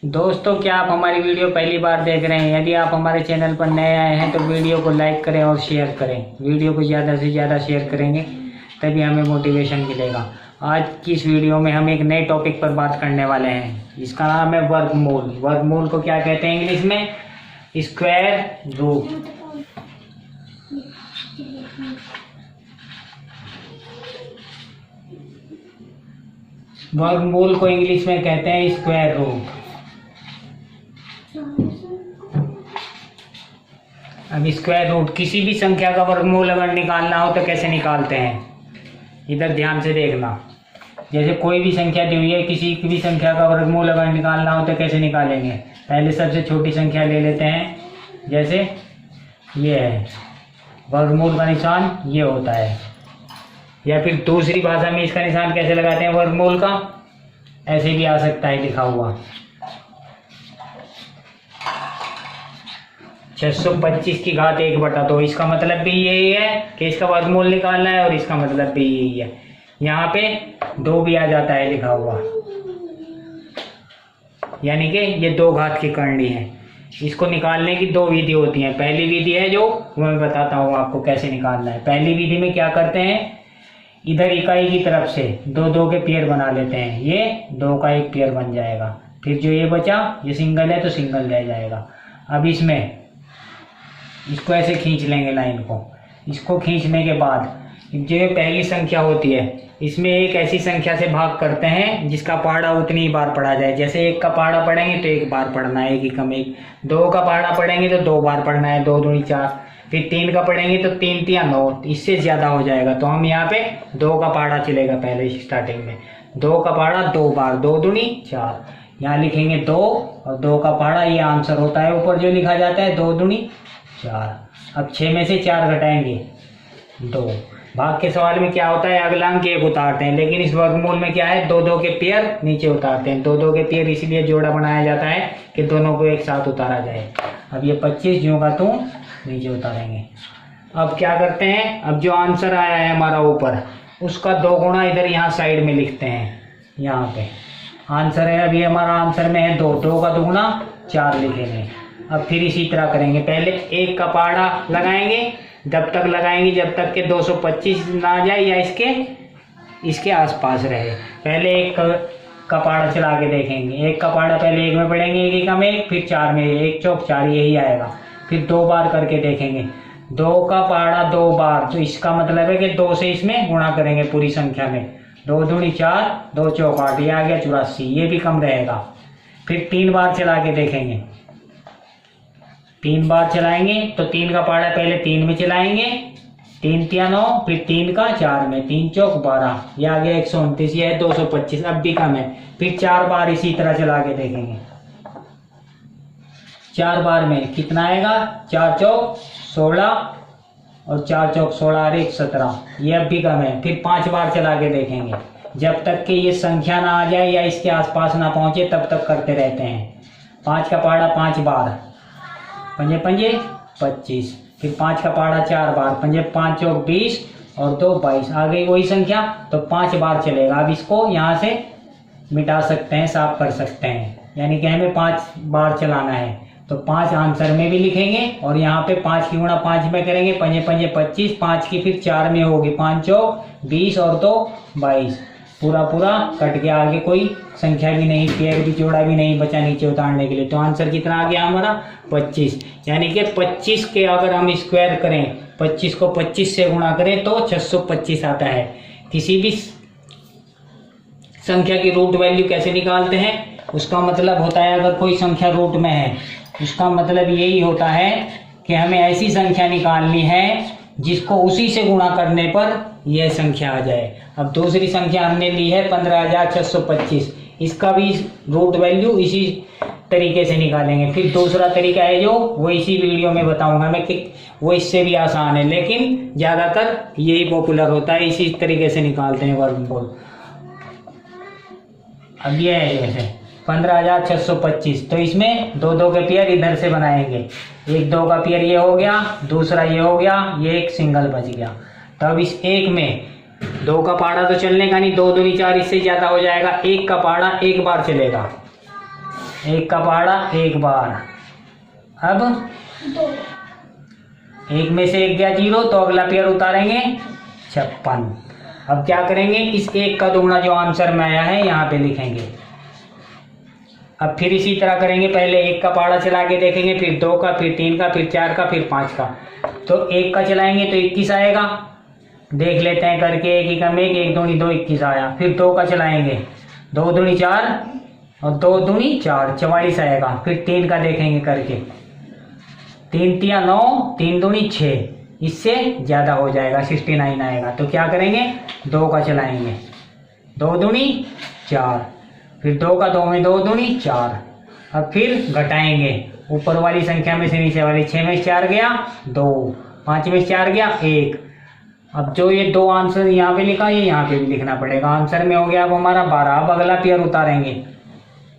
दोस्तों, क्या आप हमारी वीडियो पहली बार देख रहे हैं? यदि आप हमारे चैनल पर नए आए हैं तो वीडियो को लाइक करें और शेयर करें। वीडियो को ज़्यादा से ज़्यादा शेयर करेंगे तभी हमें मोटिवेशन मिलेगा। आज की इस वीडियो में हम एक नए टॉपिक पर बात करने वाले हैं। इसका नाम है वर्गमूल। वर्गमूल को क्या कहते हैं इंग्लिश में? Square root. वर्गमूल को इंग्लिश में कहते हैं स्क्वायर रूट। अब स्क्वायर रूट, किसी भी संख्या का वर्गमूल अगर निकालना हो तो कैसे निकालते हैं? इधर ध्यान से देखना। जैसे कोई भी संख्या दी हुई है, किसी भी संख्या का वर्गमूल अगर निकालना हो तो कैसे निकालेंगे? पहले सबसे छोटी संख्या ले लेते हैं। जैसे ये है, वर्गमूल का निशान ये होता है। या फिर दूसरी भाषा में इसका निशान कैसे लगाते हैं वर्गमूल का? ऐसे भी आ सकता है लिखा हुआ 625 की घात 1/2। इसका मतलब भी यही है कि इसका वर्गमूल निकालना है और इसका मतलब भी यही है। यहाँ पे 2 भी आ जाता है लिखा हुआ, यानी कि ये 2 घात की करनी है। इसको निकालने की 2 विधि होती हैं। पहली विधि है जो मैं बताता हूँ आपको कैसे निकालना है। पहली विधि में क्या करते हैं, इधर इकाई की तरफ से 2 के पेयर बना लेते हैं। ये 2 का एक पेयर बन जाएगा। फिर जो ये बचा, ये सिंगल है तो सिंगल रह जाएगा। अब इसमें इसको ऐसे खींच लेंगे लाइन को। इसको खींचने के बाद जो पहली संख्या होती है, इसमें एक ऐसी संख्या से भाग करते हैं जिसका पहाड़ा उतनी ही बार पढ़ा जाए। जैसे 1 का पहाड़ा पढ़ेंगे तो 1 बार पढ़ना है, 1 ही कम 1। 2 का पहाड़ा पढ़ेंगे तो 2 बार पढ़ना है, 2 दूनी 4। फिर 3 का पढ़ेंगे तो 3 तिया 9। इससे ज़्यादा हो जाएगा तो हम यहाँ पे 2 का पहाड़ा चलेगा। पहले स्टार्टिंग में 2 का पहाड़ा 2 बार, 2 दूनी 4। यहाँ लिखेंगे 2 और 2 का पहाड़ा, ये आंसर होता है ऊपर जो लिखा जाता है 2 दूनी 4। अब 6 में से 4 घटाएंगे 2। भाग के सवाल में क्या होता है, अगला अंक 1 उतारते हैं, लेकिन इस वर्गमूल में क्या है, 2 के पेयर नीचे उतारते हैं। 2 के पेयर इसलिए जोड़ा बनाया जाता है कि दोनों को एक साथ उतारा जाए। अब ये 25 ज्यों का त्यों नीचे उतारेंगे। अब क्या करते हैं, अब जो आंसर आया है हमारा ऊपर, उसका 2 गुना इधर यहाँ साइड में लिखते हैं। यहाँ पे आंसर है, अभी हमारा आंसर में है 2 का 2 गुना 4 लिखेंगे। अब फिर इसी तरह करेंगे। पहले 1 का पहाड़ा लगाएंगे, जब तक लगाएंगे जब तक के 225 ना आ जाए या इसके आसपास रहे। पहले 1 का पहाड़ा चला के देखेंगे। 1 का पहाड़ा पहले 1 में पढ़ेंगे, 1 का में 1, फिर 4 में 1 चौक 4, यही आएगा। फिर 2 बार करके देखेंगे। 2 का पहाड़ा 2 बार, तो इसका मतलब है कि 2 से इसमें गुणा करेंगे पूरी संख्या में। 2 दूनी 4, 2 चौक 8, ये आ गया 84। ये भी कम रहेगा। फिर 3 बार चला के देखेंगे। 3 बार चलाएंगे तो 3 का पहाड़ा पहले 3 में चलाएंगे, 3 तिया 9, फिर 3 का 4 में, 3 चौक 12, ये आ गया 129। ये है 225, अब भी कम है। फिर 4 बार इसी तरह चला के देखेंगे। 4 बार में कितना आएगा, 4 चौक 16 और 4 चौक 16 और 1 17, ये अब भी कम है। फिर 5 बार चला के देखेंगे। जब तक कि ये संख्या ना आ जाए या इसके आसपास ना पहुंचे तब तक करते रहते हैं। 5 का पहाड़ा 5 बार, 5 पंजे 25। फिर 5 का पहाड़ा 4 बार, 5 5 चौक 20 और 2 22, आ गई वही संख्या। तो 5 बार चलेगा। अब इसको यहाँ से मिटा सकते हैं, साफ कर सकते हैं, यानी कि हमें 5 बार चलाना है। तो 5 आंसर में भी लिखेंगे और यहाँ पे 5 की गुणा 5 में करेंगे। 5 पंजे 25, 5 की फिर 4 में होगी, 5 चौक 20 और 2 22। पूरा कट गया, आगे कोई संख्या भी नहीं, पेयर भी जोड़ा भी नहीं बचा नीचे उतारने के लिए। तो आंसर कितना आ गया हमारा 25। यानी कि 25 के अगर हम स्क्वायर करें, 25 को 25 से गुणा करें तो 625 आता है। किसी भी संख्या की रूट वैल्यू कैसे निकालते हैं, उसका मतलब होता है, अगर कोई संख्या रूट में है उसका मतलब यही होता है कि हमें ऐसी संख्या निकालनी है जिसको उसी से गुणा करने पर यह संख्या आ जाए। अब दूसरी संख्या हमने ली है 15,625, इसका भी रूट वैल्यू इसी तरीके से निकालेंगे। फिर दूसरा तरीका है जो वो इसी वीडियो में बताऊंगा मैं, कि वो इससे भी आसान है, लेकिन ज़्यादातर यही पॉपुलर होता है, इसी तरीके से निकालते हैं वर्गमूल। अब ये है जैसे 15,625, तो इसमें 2 के पेयर इधर से बनाएंगे। 1 2 का पेयर ये हो गया, दूसरा ये हो गया, ये एक सिंगल बच गया। तो अब इस एक में 2 का पहाड़ा तो चलने का नहीं, 2 दूनी 4, इससे ज़्यादा हो जाएगा। 1 का पहाड़ा 1 बार चलेगा। 1 का पहाड़ा 1 बार। अब 1 में से 1 गया 0 तो अगला पेयर उतारेंगे 56। अब क्या करेंगे, इस 1 का दुगना जो आंसर में आया है यहाँ पे लिखेंगे। अब फिर इसी तरह करेंगे, पहले 1 का पहाड़ा चला के देखेंगे, फिर 2 का, फिर 3 का, फिर 4 का, फिर 5 का। तो 1 का चलाएंगे तो 21 आएगा, देख लेते हैं करके। 1 1 में 1 दूनी 2 21 आया। फिर 2 का चलाएंगे, 2 दूनी 4 और 2 दूनी 4 44 आएगा। फिर 3 का देखेंगे करके, 3 तिया 9 3 दूनी 6, इससे ज़्यादा हो जाएगा 69 आएगा। तो क्या करेंगे, 2 का चलाएंगे, 2 दूनी 4, फिर 2 का 2 में 2 दूनी 4। अब फिर घटाएंगे, ऊपर वाली संख्या में से नीचे वाली, 6 में से 4 गया 2, 5 में से 4 गया 1। अब जो ये 2 आंसर यहाँ पे लिखा, ये यहाँ पे भी लिखना पड़ेगा। आंसर में हो गया अब हमारा 12। अब अगला पेयर उतारेंगे,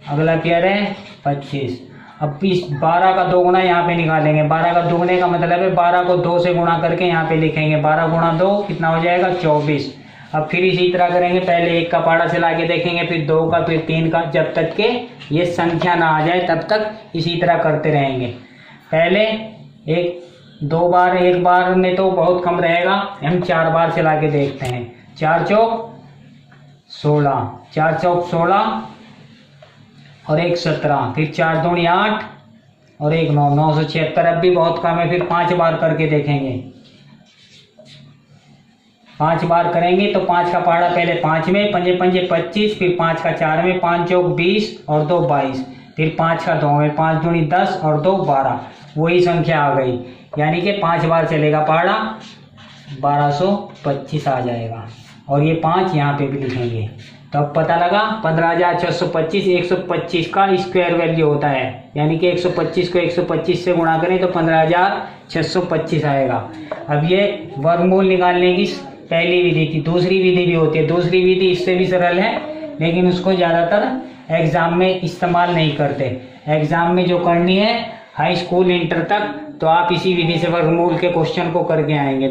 अगला पेयर है 25। अब इस 12 का दोगुना यहाँ पे निकालेंगे। 12 का दोगुने का मतलब है 12 को 2 से गुणा करके यहाँ पे लिखेंगे। 12 गुणा 2 कितना हो जाएगा, 24। अब फिर इसी तरह करेंगे, पहले 1 का पहाड़ा चला के देखेंगे, फिर 2 का, फिर 3 का, जब तक के ये संख्या ना आ जाए तब तक इसी तरह करते रहेंगे। पहले 2 बार, 1 बार में तो बहुत कम रहेगा, हम 4 बार चला के देखते हैं। 4 चौक 16, 4 चौक 16 और 1 17, फिर 4 दूनी 8 और 1 9, 976। अब भी बहुत कम है, फिर 5 बार करके देखेंगे। 5 बार करेंगे तो 5 का पहाड़ा पहले 5 में, 5 पंजे 25, फिर 5 का 4 में, 5 चौक 20 और 2 22, फिर 5 का 2 में, 5 दूनी 10 और 2 12, वही संख्या आ गई। यानी कि 5 बार चलेगा पहाड़ा, 1225 आ जाएगा। और ये 5 यहाँ पे भी लिखेंगे। तो अब पता लगा 15,625 125 का स्क्वायर वैल्यू होता है। यानी कि 125 को 125 से गुणा करें तो 15,625 आएगा। अब ये वर्गमूल निकालने की पहली विधि थी। दूसरी विधि भी होती है, दूसरी विधि इससे भी सरल है, लेकिन उसको ज़्यादातर एग्जाम में इस्तेमाल नहीं करते। एग्जाम में जो करनी है हाई स्कूल इंटर तक, तो आप इसी विधि से वर्गमूल के क्वेश्चन को करके आएंगे।